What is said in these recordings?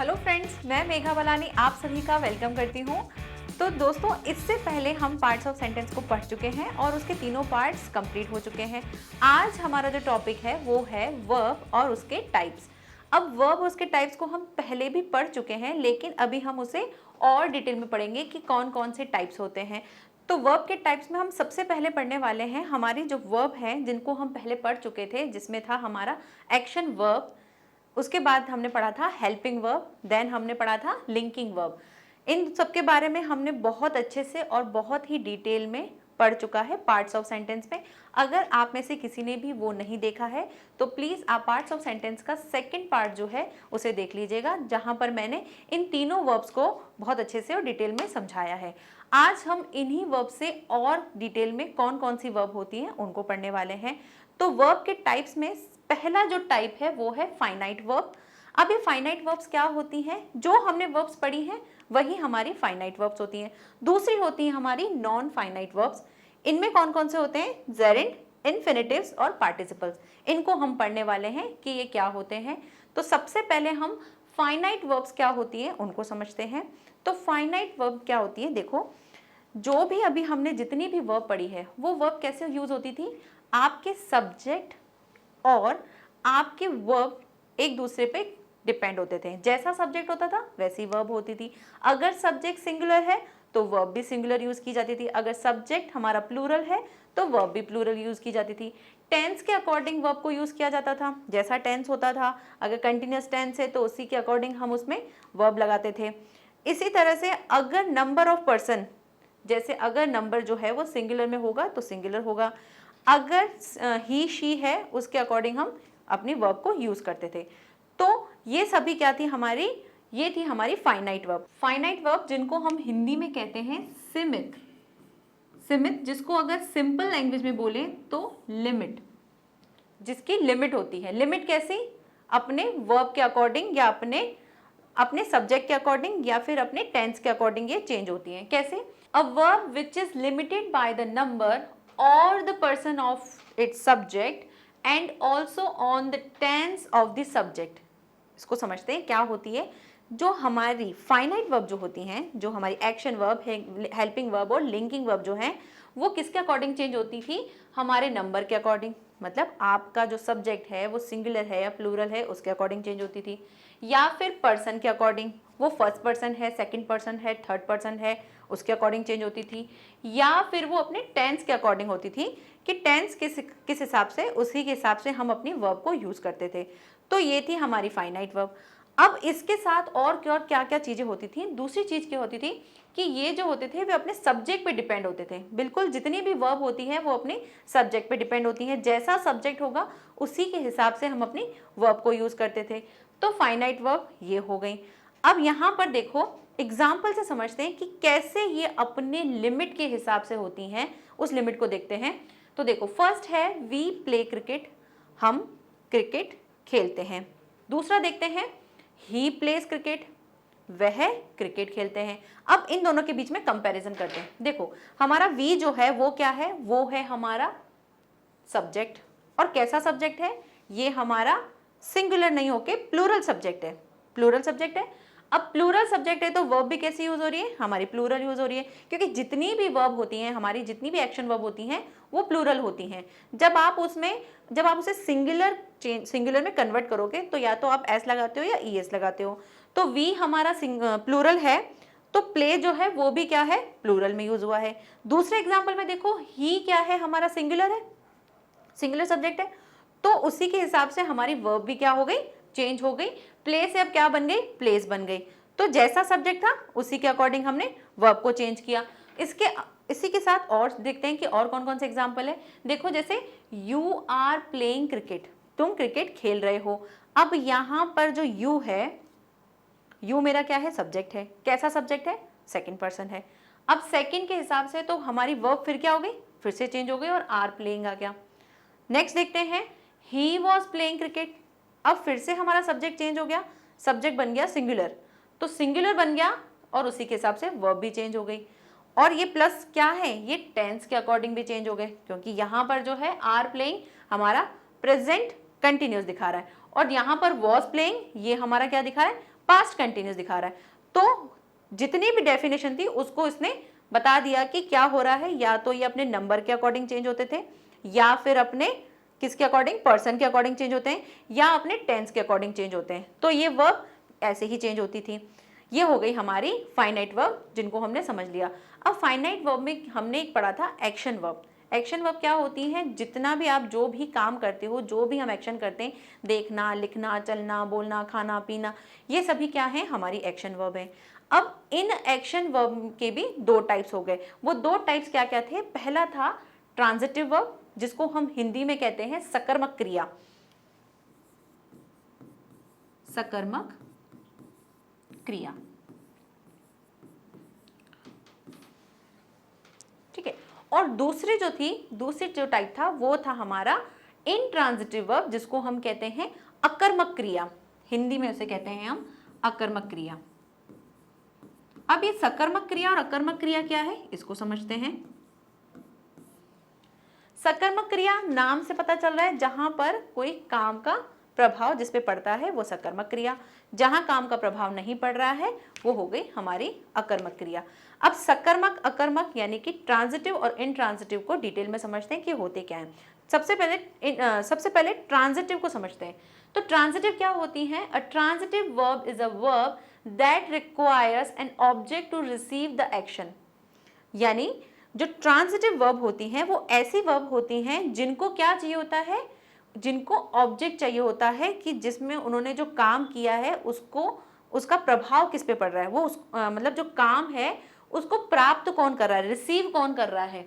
Hello friends, मैं मेघा बलानी आप सभी का वेलकम करती हूँ। तो दोस्तों, इससे पहले हम पार्ट्स ऑफ सेंटेंस को पढ़ चुके हैं और उसके तीनों पार्ट्स कंप्लीट हो चुके हैं। आज हमारा जो टॉपिक है वो है वर्ब और उसके टाइप्स। अब वर्ब और उसके टाइप्स को हम पहले भी पढ़ चुके हैं, लेकिन अभी हम उसे और डिटेल में पढ़ेंगे कि कौन कौन से टाइप्स होते हैं। तो वर्ब के टाइप्स में हम सबसे पहले पढ़ने वाले हैं हमारी जो वर्ब है, जिनको हम पहले पढ़ चुके थे, जिसमें था हमारा एक्शन वर्ब। उसके बाद हमने पढ़ा था हेल्पिंग वर्ब, देन हमने पढ़ा था लिंकिंग वर्ब। इन सब के बारे में हमने बहुत अच्छे से और बहुत ही डिटेल में पढ़ चुका है पार्ट्स ऑफ सेंटेंस में। अगर आप में से किसी ने भी वो नहीं देखा है तो प्लीज़ आप पार्ट्स ऑफ सेंटेंस का सेकंड पार्ट जो है उसे देख लीजिएगा, जहां पर मैंने इन तीनों वर्ब्स को बहुत अच्छे से और डिटेल में समझाया है। आज हम इन्हीं वर्ब से और डिटेल में कौन कौन सी वर्ब होती हैं उनको पढ़ने वाले हैं। तो वर्ब के टाइप्स में पहला जो टाइप है वो है फाइनाइट वर्ब। अब ये फाइनाइट वर्ब्स क्या होती हैं? जो हमने वर्ब्स पढ़ी हैं वही हमारी फाइनाइट वर्ब्स होती हैं। दूसरी होती है हमारी नॉन फाइनाइट वर्ब्स। इनमें कौन कौन से होते हैं? जेरेंड, इन्फिनिटिव्स और पार्टिसिपल्स। इनको हम पढ़ने वाले हैं कि ये क्या होते हैं। तो सबसे पहले हम फाइनाइट वर्ब्स क्या होती है उनको समझते हैं। तो फाइनाइट वर्ब क्या होती है? देखो, जो भी अभी हमने जितनी भी वर्ब पढ़ी है वो वर्ब कैसे यूज होती थी? आपके सब्जेक्ट और आपके वर्ब एक दूसरे पे डिपेंड होते थे। जैसा सब्जेक्ट होता था वैसी वर्ब होती थी। अगर सब्जेक्ट सिंगुलर है तो वर्ब भी सिंगुलर यूज की जाती थी। अगर सब्जेक्ट हमारा प्लूरल है तो वर्ब भी प्लूरल यूज की जाती थी। टेंस के अकॉर्डिंग वर्ब को यूज किया जाता था। जैसा टेंस होता था, अगर कंटिन्यूअस टेंस है तो उसी के अकॉर्डिंग हम उसमें वर्ब लगाते थे। इसी तरह से अगर नंबर ऑफ पर्सन, जैसे अगर नंबर जो है वो सिंगुलर में होगा तो सिंगुलर होगा। अगर ही शी है उसके अकॉर्डिंग हम अपनी वर्ब को यूज करते थे। तो ये सभी क्या थी हमारी? ये थी हमारी फाइनाइट वर्ब। फाइनाइट वर्ब जिनको हम हिंदी में कहते हैं सीमित। सीमित, जिसको अगर सिंपल लैंग्वेज में बोले तो लिमिट, जिसकी लिमिट होती है। लिमिट कैसी? अपने वर्ब के अकॉर्डिंग या अपने सब्जेक्ट के अकॉर्डिंग या फिर अपने टेंस के अकॉर्डिंग ये चेंज होती हैं। कैसे? A verb which is limited by the number और the person of its subject and also on the tense of the subject. इसको समझते हैं क्या होती है। जो हमारी फाइनाइट वर्ब जो होती हैं, जो हमारी एक्शन वर्ब है, हेल्पिंग वर्ब और लिंकिंग वर्ब जो है, वो किसके अकॉर्डिंग चेंज होती थी? हमारे नंबर के अकॉर्डिंग। मतलब आपका जो सब्जेक्ट है वो सिंगुलर है या प्लूरल है उसके अकॉर्डिंग चेंज होती थी, या फिर पर्सन के अकॉर्डिंग, वो फर्स्ट पर्सन है, सेकंड पर्सन है, थर्ड पर्सन है, उसके अकॉर्डिंग चेंज होती थी, या फिर वो अपने टेंस के अकॉर्डिंग होती थी कि टेंस किस हिसाब से, उसी के हिसाब से हम अपनी वर्ब को यूज करते थे। तो ये थी हमारी फाइनाइट वर्ब। अब इसके साथ और क्या क्या चीजें होती थी? दूसरी चीज क्या होती थी कि ये जो होते थे वे अपने सब्जेक्ट पे डिपेंड होते थे। बिल्कुल, जितनी भी वर्ब होती है वो अपने सब्जेक्ट पे डिपेंड होती है। जैसा सब्जेक्ट होगा उसी के हिसाब से हम अपनी वर्ब को यूज करते थे। तो फाइनाइट वर्ब ये हो गई। अब यहाँ पर देखो, एग्जाम्पल से समझते हैं कि कैसे ये अपने लिमिट के हिसाब से होती हैं। उस लिमिट को देखते हैं। तो देखो, फर्स्ट है वी प्ले क्रिकेट, हम क्रिकेट खेलते हैं। दूसरा देखते हैं ही प्लेज क्रिकेट, वह क्रिकेट खेलते हैं। अब इन दोनों के बीच में कंपैरिजन करते हैं। देखो, हमारा वी जो है वो क्या है? वो है हमारा सब्जेक्ट। और कैसा सब्जेक्ट है? ये हमारा सिंगुलर नहीं होके प्लूरल सब्जेक्ट है। प्लूरल सब्जेक्ट है। अब प्लूरल सब्जेक्ट है तो वर्ब भी कैसी यूज हो रही है? हमारी प्लूरल यूज हो रही है, क्योंकि जितनी भी वर्ब होती हैं हमारी, जितनी भी एक्शन वर्ब होती हैं वो प्लूरल होती हैं। जब आप उसे सिंगुलर में कन्वर्ट करोगे तो या तो आप एस लगाते हो या ई एस लगाते हो। तो वी हमारा प्लूरल है, तो प्ले जो है वो भी क्या है? प्लूरल में यूज हुआ है। दूसरे एग्जाम्पल में देखो, ही क्या है? हमारा सिंगुलर है, सिंगुलर सब्जेक्ट है, तो उसी के हिसाब से हमारी वर्ब भी क्या हो गई? चेंज हो गई। प्ले से अब क्या बन गई? प्लेस बन गई। तो जैसा सब्जेक्ट था उसी के अकॉर्डिंग हमने वर्ब को चेंज किया। इसी के साथ और देखते हैं कि और कौन कौन से एग्जाम्पल है। देखो, जैसे यू आर प्लेइंग क्रिकेट, तुम क्रिकेट खेल रहे हो। अब यहां पर जो यू है, यू मेरा क्या है? सब्जेक्ट है। कैसा सब्जेक्ट है? सेकंड पर्सन है। अब सेकंड के हिसाब से तो हमारी वर्ब फिर क्या हो गई? फिर से चेंज हो गई और आर प्लेइंग आ गया। नेक्स्ट देखते हैं, ही वॉज प्लेइंग क्रिकेट। अब फिर से हमारा सब्जेक्ट चेंज हो गया, सब्जेक्ट बन गया सिंगुलर, तो सिंगुलर बन गया और उसी के हिसाब से वर्ब भी चेंज हो गई। और ये प्लस क्या है? ये टेंस के अकॉर्डिंग भी चेंज हो गए, क्योंकि यहाँ पर जो है आर प्लेइंग हमारा प्रेजेंट कंटिन्यूस दिखा रहा है, और यहाँ पर वॉज प्लेइंग ये हमारा क्या दिखा रहा है? पास्ट कंटिन्यूस दिखा रहा है। तो जितनी भी डेफिनेशन थी उसको इसने बता दिया कि क्या हो रहा है, या तो ये अपने नंबर के अकॉर्डिंग चेंज होते थे, या फिर अपने किसके अकॉर्डिंग, पर्सन के अकॉर्डिंग चेंज होते हैं, या अपने टेंस के अकॉर्डिंग चेंज होते हैं। तो ये वर्ब ऐसे ही चेंज होती थी। ये हो गई हमारी फाइनाइट वर्ब, जिनको हमने समझ लिया। अब फाइनाइट वर्ब में हमने एक पढ़ा था एक्शन वर्ब। एक्शन वर्ब क्या होती हैं, जितना भी आप जो भी काम करते हो, जो भी हम एक्शन करते हैं, देखना, लिखना, चलना, बोलना, खाना, पीना, ये सभी क्या है, हमारी एक्शन वर्ब है। अब इन एक्शन वर्ब के भी दो टाइप्स हो गए। वो दो टाइप्स क्या क्या थे, पहला था ट्रांजिटिव वर्ब, जिसको हम हिंदी में कहते हैं सकर्मक क्रिया। सकर्मक क्रिया, ठीक है। और दूसरी जो टाइप था वो था हमारा इनट्रांजिटिव वर्ब, जिसको हम कहते हैं अकर्मक क्रिया। हिंदी में उसे कहते हैं हम अकर्मक क्रिया। अब ये सकर्मक क्रिया और अकर्मक क्रिया क्या है, इसको समझते हैं। सकर्मक क्रिया नाम से पता चल रहा है, जहां पर कोई काम का प्रभाव जिस पे पड़ता है वो सकर्मक क्रिया, जहां काम का प्रभाव नहीं पड़ रहा है वो हो गई हमारी अकर्मक क्रिया। अब सकर्मक अकर्मक यानी कि ट्रांजिटिव और इनट्रांजिटिव को डिटेल में समझते हैं कि होते क्या हैं। सबसे पहले ट्रांजिटिव को समझते हैं। तो ट्रांजिटिव क्या होती है, a transitive verb is a verb that requires an object to receive the action. यानी जो ट्रांजिटिव वर्ब होती हैं वो ऐसी वर्ब होती हैं जिनको क्या चाहिए होता है, जिनको ऑब्जेक्ट चाहिए होता है कि जिसमें उन्होंने जो काम किया है उसको, उसका प्रभाव किस पे पड़ रहा है, वो मतलब जो काम है उसको प्राप्त कौन कर रहा है, रिसीव कौन कर रहा है।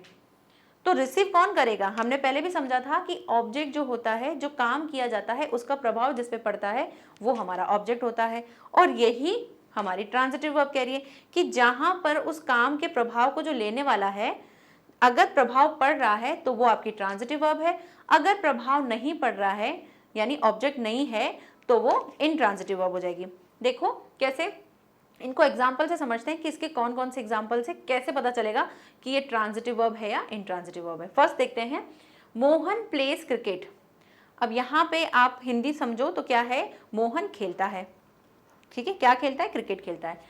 तो रिसीव कौन करेगा, हमने पहले भी समझा था कि ऑब्जेक्ट जो होता है, जो काम किया जाता है उसका प्रभाव जिस पे पड़ता है वो हमारा ऑब्जेक्ट होता है। और यही हमारी ट्रांजिटिव वर्ब कह रही है कि जहां पर उस काम के प्रभाव को जो लेने वाला है, अगर प्रभाव पड़ रहा है तो वो आपकी ट्रांजिटिव वर्ब है, अगर प्रभाव नहीं पड़ रहा है यानी ऑब्जेक्ट नहीं है तो वो इनट्रांजिटिव वर्ब हो जाएगी। देखो कैसे, इनको एग्जाम्पल से समझते हैं कि इसके कौन कौन से एग्जाम्पल से कैसे पता चलेगा कि ये ट्रांजिटिव वर्ब है या इनट्रांजिटिव वर्ब है। फर्स्ट देखते हैं, मोहन प्लेस क्रिकेट। अब यहाँ पे आप हिंदी समझो तो क्या है, मोहन खेलता है, ठीक है, क्या खेलता है, क्रिकेट खेलता है।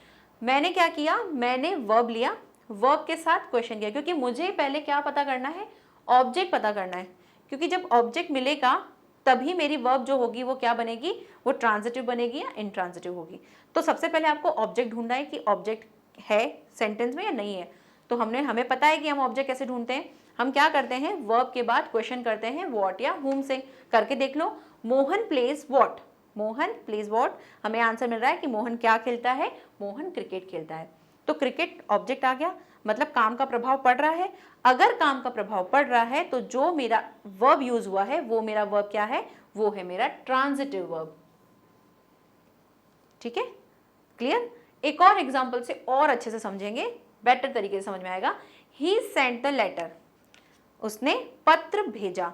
मैंने क्या किया, मैंने वर्ब लिया, वर्ब के साथ क्वेश्चन किया, क्योंकि मुझे पहले क्या पता करना है, ऑब्जेक्ट पता करना है। क्योंकि जब ऑब्जेक्ट मिलेगा तभी मेरी वर्ब जो होगी वो क्या बनेगी, वो ट्रांजिटिव बनेगी या इनट्रांजिटिव होगी। तो सबसे पहले आपको ऑब्जेक्ट ढूंढना है कि ऑब्जेक्ट है सेंटेंस में या नहीं है। तो हमें पता है कि हम ऑब्जेक्ट कैसे ढूंढते हैं, हम क्या करते हैं, वर्ब के बाद क्वेश्चन करते हैं व्हाट या हुम से। करके देख लो, Mohan plays what, Mohan plays what, हमें आंसर मिल रहा है कि मोहन क्या खेलता है, मोहन क्रिकेट खेलता है। तो क्रिकेट ऑब्जेक्ट आ गया, मतलब काम का प्रभाव पड़ रहा है। अगर काम का प्रभाव पड़ रहा है तो जो मेरा वर्ब यूज हुआ है वो मेरा वर्ब क्या है, वो है मेरा ट्रांजिटिव वर्ब। ठीक है, क्लियर। एक और एग्जांपल से और अच्छे से समझेंगे, बेटर तरीके से समझ में आएगा। ही सेंट द लेटर, उसने पत्र भेजा।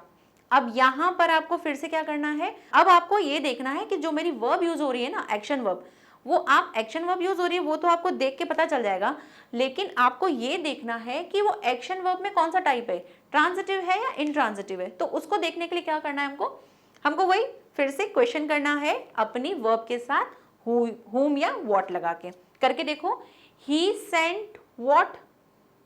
अब यहां पर आपको फिर से क्या करना है, अब आपको ये देखना है कि जो मेरी वर्ब यूज हो रही है ना, एक्शन वर्ब, वो आप एक्शन वर्ब यूज हो रही है वो तो आपको देख के पता चल जाएगा, लेकिन आपको ये देखना है कि वो एक्शन वर्ब में कौन सा टाइप है, ट्रांजिटिव है या इनट्रांजिटिव है। तो उसको देखने के लिए क्या करना है हमको वही फिर से क्वेश्चन करना है अपनी वर्ब के साथ whom या what लगा के। करके देखो, he sent what,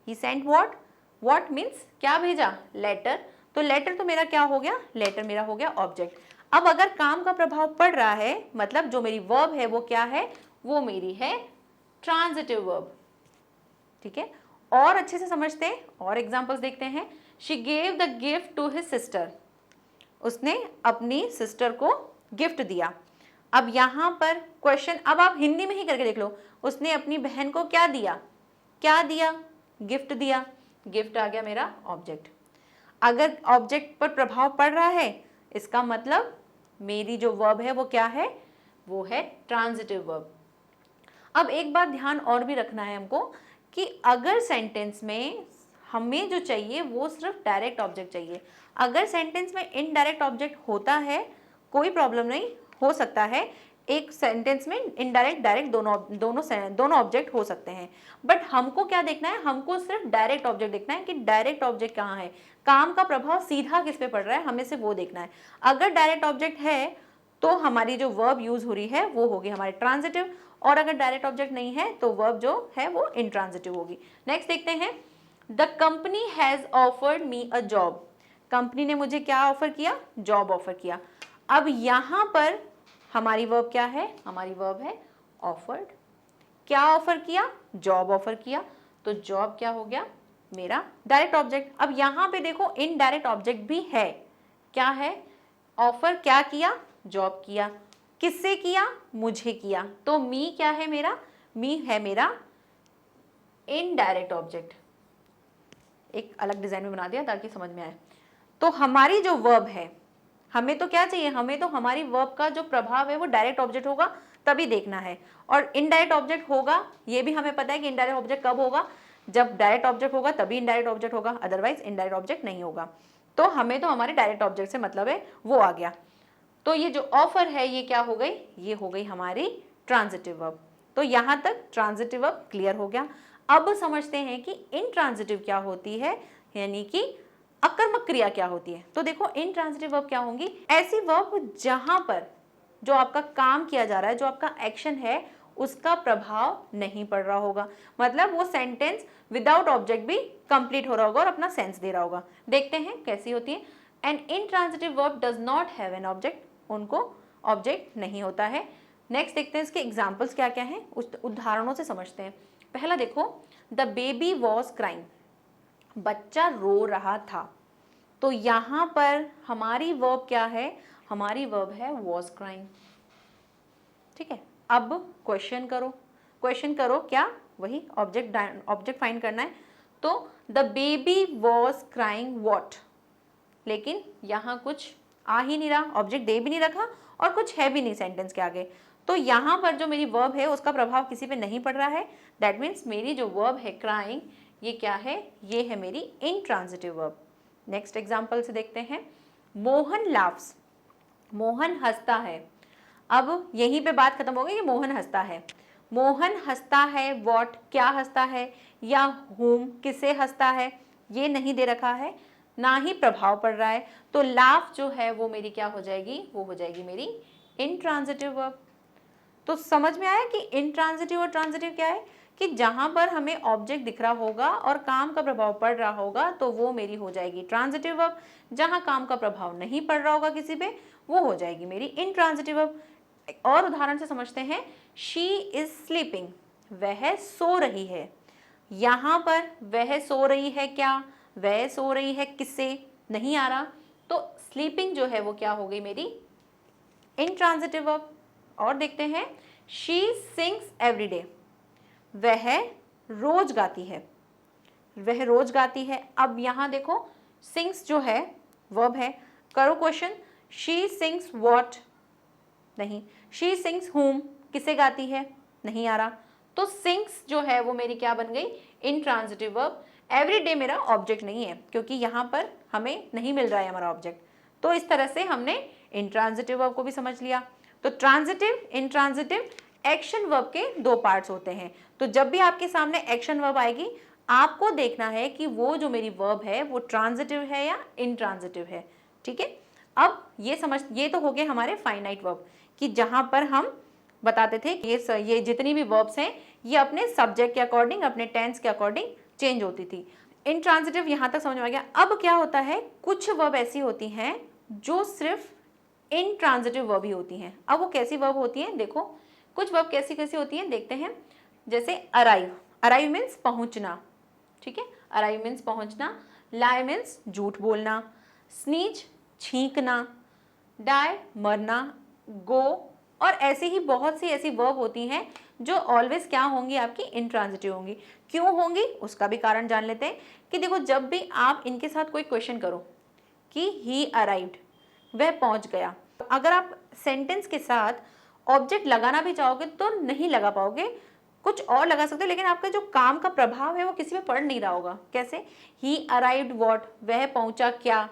he sent what, what means क्या भेजा, लेटर। तो लेटर तो मेरा क्या हो गया, लेटर मेरा हो गया ऑब्जेक्ट। अब अगर काम का प्रभाव पड़ रहा है, मतलब जो मेरी वर्ब है वो क्या है, वो मेरी है ट्रांजिटिव वर्ब। ठीक है, और अच्छे से समझते हैं और एग्जांपल्स देखते हैं। She gave the gift to his sister, उसने अपनी सिस्टर को गिफ्ट दिया। अब यहां पर क्वेश्चन, अब आप हिंदी में ही करके देख लो, उसने अपनी बहन को क्या दिया, क्या दिया, गिफ्ट दिया। गिफ्ट आ गया मेरा ऑब्जेक्ट। अगर ऑब्जेक्ट पर प्रभाव पड़ रहा है इसका मतलब मेरी जो वर्ब है वो क्या है, वो है ट्रांजिटिव वर्ब। अब एक बात ध्यान और भी रखना है हमको कि अगर सेंटेंस में हमें जो चाहिए वो सिर्फ डायरेक्ट ऑब्जेक्ट चाहिए। अगर सेंटेंस में इनडायरेक्ट ऑब्जेक्ट होता है कोई प्रॉब्लम नहीं, हो सकता है एक सेंटेंस में इनडायरेक्ट डायरेक्ट दोनों ऑब्जेक्ट हो सकते हैं। बट हमको क्या देखना है, हमको सिर्फ डायरेक्ट ऑब्जेक्ट देखना है कि डायरेक्ट ऑब्जेक्ट कहाँ है, काम का प्रभाव सीधा किस पे पड़ रहा है, हमें सिर्फ वो देखना है। अगर डायरेक्ट ऑब्जेक्ट है तो हमारी जो वर्ब यूज हो रही है वो होगी हमारी ट्रांजिटिव, और अगर डायरेक्ट ऑब्जेक्ट नहीं है तो वर्ब जो है वो इंट्रांजिटिव होगी। नेक्स्ट देखते हैं, the company has offered me a job. Company ने मुझे क्या ऑफर किया? जॉब ऑफर किया। अब यहां पर हमारी वर्ब क्या है? हमारी वर्ब है ऑफर्ड। क्या ऑफर किया? जॉब ऑफर किया। तो जॉब क्या हो गया? मेरा डायरेक्ट ऑब्जेक्ट। अब यहां पे देखो इनडायरेक्ट ऑब्जेक्ट भी है। क्या है? ऑफर क्या किया? जॉब किया। किससे किया? मुझे किया। तो मी क्या है मेरा? मी है मेरा इनडायरेक्ट ऑब्जेक्ट। एक अलग डिजाइन में बना दिया ताकि समझ में आए। तो हमारी जो वर्ब है, हमें तो क्या चाहिए? हमें तो हमारी वर्ब का जो प्रभाव है वो डायरेक्ट ऑब्जेक्ट होगा तभी देखना है, और इनडायरेक्ट ऑब्जेक्ट होगा ये भी हमें पता है कि इनडायरेक्ट ऑब्जेक्ट कब होगा? जब डायरेक्ट ऑब्जेक्ट होगा तभी इनडायरेक्ट ऑब्जेक्ट होगा, अदरवाइज इनडायरेक्ट ऑब्जेक्ट नहीं होगा। तो हमें तो हमारे डायरेक्ट ऑब्जेक्ट से मतलब है, वो आ गया। तो ये जो ऑफर है ये क्या हो गई? ये हो गई हमारी ट्रांजिटिव वर्ब। तो यहां तक ट्रांजिटिव वर्ब क्लियर हो गया। अब समझते हैं कि इनट्रांजिटिव क्या होती है, यानी कि अकर्मक क्रिया क्या होती है। तो देखो इनट्रांजिटिव वर्ब क्या होंगी? ऐसी वर्ब जहां पर जो आपका काम किया जा रहा है, जो आपका एक्शन है, उसका प्रभाव नहीं पड़ रहा होगा। मतलब वो सेंटेंस विदाउट ऑब्जेक्ट भी कंप्लीट हो रहा होगा और अपना सेंस दे रहा होगा। देखते हैं कैसी होती है। An intransitive verb does not have an object. उनको ऑब्जेक्ट नहीं होता है। नेक्स्ट देखते हैं इसके एग्जाम्पल्स क्या क्या हैं, उस उदाहरणों से समझते हैं। पहला देखो, द बेबी वॉज क्राइंग। बच्चा रो रहा था। तो यहां पर हमारी वर्ब क्या है? हमारी वर्ब है वॉज क्राइंग। ठीक है, अब क्वेश्चन करो। क्वेश्चन करो क्या? वही ऑब्जेक्ट फाइंड करना है। तो the baby was crying what, लेकिन यहां कुछ आ ही नहीं रहा, ऑब्जेक्ट दे भी नहीं रखा और कुछ है भी नहीं सेंटेंस के आगे। तो यहां पर जो मेरी वर्ब है उसका प्रभाव किसी पे नहीं पड़ रहा है। दैट मीन्स मेरी जो वर्ब है क्राइंग, ये क्या है? ये है मेरी इनट्रांजिटिव वर्ब। नेक्स्ट एग्जांपल से देखते हैं, मोहन लाफ्स। मोहन हंसता है। अब यहीं पे बात खत्म हो गई कि मोहन हंसता है। मोहन हंसता है व्हाट, क्या हंसता है, या whom, किसे हंसता है, ये नहीं दे रखा है, ना ही प्रभाव पड़ रहा है। तो लाफ जो है वो मेरी क्या हो जाएगी? वो हो जाएगी मेरी इनट्रांजिटिव वर्ब। तो समझ में आया कि इनट्रांजिटिव और ट्रांजिटिव क्या है? कि जहां पर हमें ऑब्जेक्ट दिख रहा होगा और काम का प्रभाव पड़ रहा होगा तो वो मेरी हो जाएगी ट्रांजिटिव वर्ब। जहां काम का प्रभाव नहीं पड़ रहा होगा किसी पे, वो हो जाएगी मेरी इनट्रांजिटिव वर्ब। और उदाहरण से समझते हैं, शी इज स्लीपिंग। वह सो रही है। यहां पर वह सो रही है, क्या वह सो रही है किससे? नहीं आ रहा। तो स्लीपिंग जो है वो क्या हो गई मेरी? Intransitive verb. और देखते हैं, शी सिंग्स एवरी डे। वह रोज गाती है। वह रोज गाती है। अब यहां देखो सिंग्स जो है वर्ब है। करो क्वेश्चन, शी सिंग्स व्हाट? नहीं। शी सिंग्स whom, किसे गाती है? नहीं आ रहा। तो सिंग्स जो है वो मेरी क्या बन गई? Intransitive verb. एवरी डे मेरा ऑब्जेक्ट नहीं है क्योंकि यहां पर हमें नहीं मिल रहा है हमारा ऑब्जेक्ट। तो इस तरह से हमने इनट्रांजिटिव वर्ब को भी समझ लिया। तो ट्रांजिटिव, इनट्रांजिटिव, एक्शन वर्ब के दो पार्ट्स होते हैं। तो जब भी आपके सामने एक्शन वर्ब आएगी, आपको देखना है कि वो जो मेरी वर्ब है वो ट्रांजिटिव है या इनट्रांजिटिव है। ठीक है, अब ये तो हो गए हमारे फाइनाइट वर्ब, कि जहां पर हम बताते थे कि ये जितनी भी वर्ब्स हैं ये अपने सब्जेक्ट के अकॉर्डिंग, अपने टेंस के अकॉर्डिंग चेंज होती थी। इनट्रांजिटिव यहां तक समझ में आ गया। अब क्या होता है, कुछ वर्ब ऐसी होती हैं जो सिर्फ इनट्रांजिटिव वर्ब ही होती हैं। अब वो कैसी वर्ब होती हैं? देखो कुछ वर्ब कैसी कैसी होती हैं, देखते हैं। जैसे अराइव। अराइव मीन्स पहुंचना। ठीक है, अराइव मीन्स पहुंचना। लाई मीन्स झूठ बोलना। स्नीज छींकना। डाई मरना। गो, और ऐसी ही बहुत सी ऐसी वर्ब होती हैं जो ऑलवेज क्या होंगी? आपकी इनट्रांजिटिव होंगी। क्यों होंगी उसका भी कारण जान लेते हैं। कि देखो जब भी आप इनके साथ कोई क्वेश्चन करो कि ही अराइव्ड, वह पहुंच गया, अगर आप सेंटेंस के साथ ऑब्जेक्ट लगाना भी चाहोगे तो नहीं लगा पाओगे, कुछ और लगा सकते हो, लेकिन आपका जो काम का प्रभाव है वो किसी पे पड़ नहीं रहा होगा। कैसे? ही अराइव्ड व्हाट, वह पहुंचा क्या,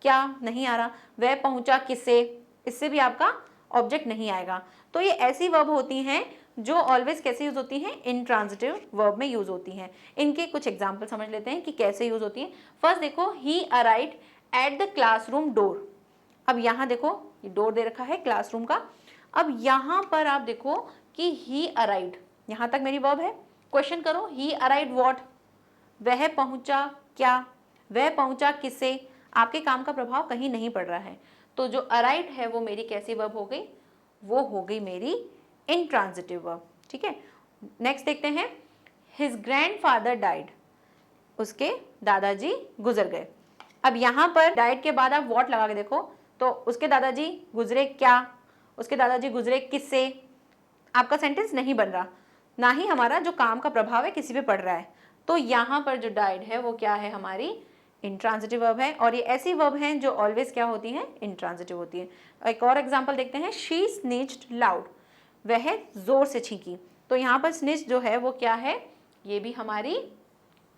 क्या नहीं आ रहा, वह पहुंचा किसे, इससे भी आपका ऑब्जेक्ट नहीं आएगा। तो ये ऐसी वर्ब होती हैं जो ऑलवेज कैसे यूज होती हैं? इनट्रांजिटिव वर्ब में यूज होती हैं। इनके कुछ एग्जांपल समझ लेते हैं कि कैसे यूज होती हैं। फर्स्ट देखो, ही arrived at the classroom door. अब यहाँ देखो ये डोर दे रखा है क्लासरूम का। अब यहाँ पर आप देखो कि ही अराइव्ड, यहाँ तक मेरी वर्ब है। क्वेश्चन करो, ही अराइव्ड व्हाट, वह पहुंचा क्या, वह पहुंचा किससे। आपके काम का प्रभाव कहीं नहीं पड़ रहा है, तो जो अराइव्ड है वो मेरी कैसी वर्ब हो गई, वो हो गई मेरी इंट्रांजिटिव वर्ब। ठीक है, नेक्स्ट देखते हैं, हिज ग्रैंडफादर डाइड, उसके दादाजी गुजर गए। अब यहाँ पर डाइड के बाद आप व्हाट लगा के देखो, तो उसके दादाजी गुजरे क्या, उसके दादाजी गुजरे किससे, आपका सेंटेंस नहीं बन रहा, ना ही हमारा जो काम का प्रभाव है किसी पे पड़ रहा है। तो यहाँ पर जो डाइड है वो क्या है, हमारी इंट्रांजिटिव वर्ब है। और ये ऐसी वर्ब हैं जो ऑलवेज क्या होती हैं, इंट्रांजिटिव होती है। एक और एग्जांपल देखते हैं, शी स्नीच्ड लाउड, वह जोर से छींकी। तो यहाँ पर स्निच जो है वो क्या है, ये भी हमारी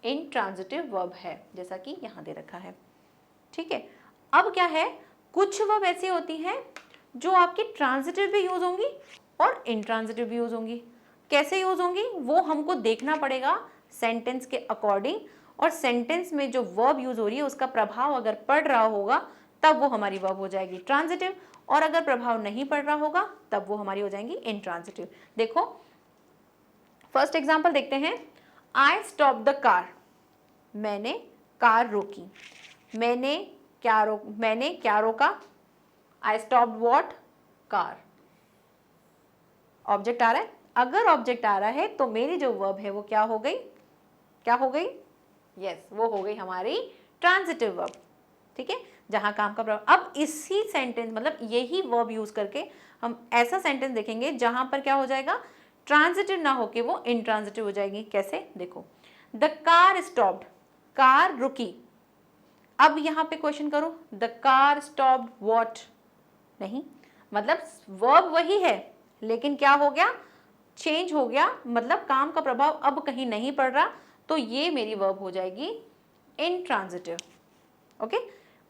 इंट्रांजिटिव वर्ब है, जैसा कि यहाँ दे रखा है। ठीक है, अब क्या है, कुछ वर्ब ऐसी होती हैं जो आपकी ट्रांजिटिव भी यूज होंगी और इंट्रांजिटिव भी यूज होंगी। कैसे यूज होंगी वो हमको देखना पड़ेगा सेंटेंस के अकॉर्डिंग, और सेंटेंस में जो वर्ब यूज हो रही है उसका प्रभाव अगर पड़ रहा होगा तब वो हमारी वर्ब हो जाएगी ट्रांजिटिव, और अगर प्रभाव नहीं पड़ रहा होगा तब वो हमारी हो जाएंगी इंट्रांजिटिव। देखो फर्स्ट एग्जांपल देखते हैं, आई स्टॉप द कार, मैंने कार रोकी। मैंने क्या रोका, I stop what, car. Object आ रहा है, अगर ऑब्जेक्ट आ रहा है तो मेरी जो वर्ब है वो क्या हो गई, यस, वो हो गई हमारी ट्रांजिटिव वर्ब। ठीक है, जहां काम का प्रभाव। अब इसी सेंटेंस मतलब यही वर्ब यूज करके हम ऐसा सेंटेंस देखेंगे जहां पर क्या हो जाएगा, ट्रांजिटिव ना होके वो इंट्रांजिटिव हो जाएगी। कैसे, देखो, द कार स्टॉप्ड, कार रुकी। अब यहाँ पे क्वेश्चन करो, द कार स्टॉप्ड व्हाट, नहीं, मतलब वर्ब वही है लेकिन क्या हो गया, चेंज हो गया, मतलब काम का प्रभाव अब कहीं नहीं पड़ रहा, तो ये मेरी वर्ब हो जाएगी इंट्रांजिटिव। ओके,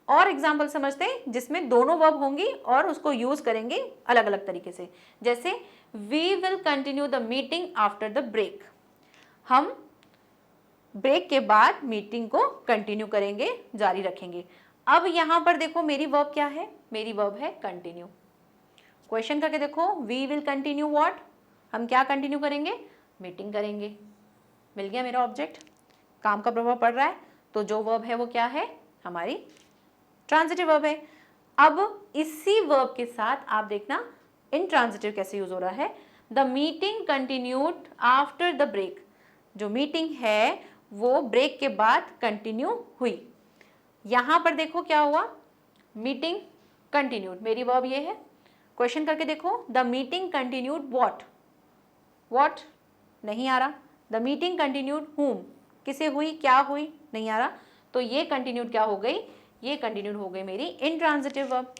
और एग्जाम्पल समझते हैं जिसमें दोनों वर्ब होंगी और उसको यूज करेंगे अलग अलग तरीके से। जैसे we will continue the meeting after the break, हम ब्रेक के बाद मीटिंग को कंटिन्यू करेंगे, जारी रखेंगे। अब यहां पर देखो मेरी वर्ब क्या है, मेरी वर्ब है कंटिन्यू। क्वेश्चन करके देखो, वी विल कंटिन्यू व्हाट, हम क्या कंटिन्यू करेंगे, मीटिंग करेंगे। मिल गया मेरा ऑब्जेक्ट, काम का प्रभाव पड़ रहा है, तो जो वर्ब है वो क्या है, हमारी ट्रांजिटिव वर्ब है। अब इसी वर्ब के साथ आप देखना इंट्रांजिटिव कैसे यूज हो रहा है, the meeting continued after the break, जो मीटिंग है वो ब्रेक के बाद कंटिन्यू हुई। यहां पर देखो क्या हुआ, मीटिंग कंटिन्यूड, मेरी वर्ब ये है। क्वेश्चन करके देखो, द मीटिंग कंटिन्यूड व्हाट, नहीं आ रहा। द मीटिंग कंटिन्यूड whom, किसे हुई, क्या हुई, नहीं आ रहा, तो ये कंटिन्यूड क्या हो गई, ये कंटिन्यूड हो गई मेरी इंट्रांजिटिव वर्ब।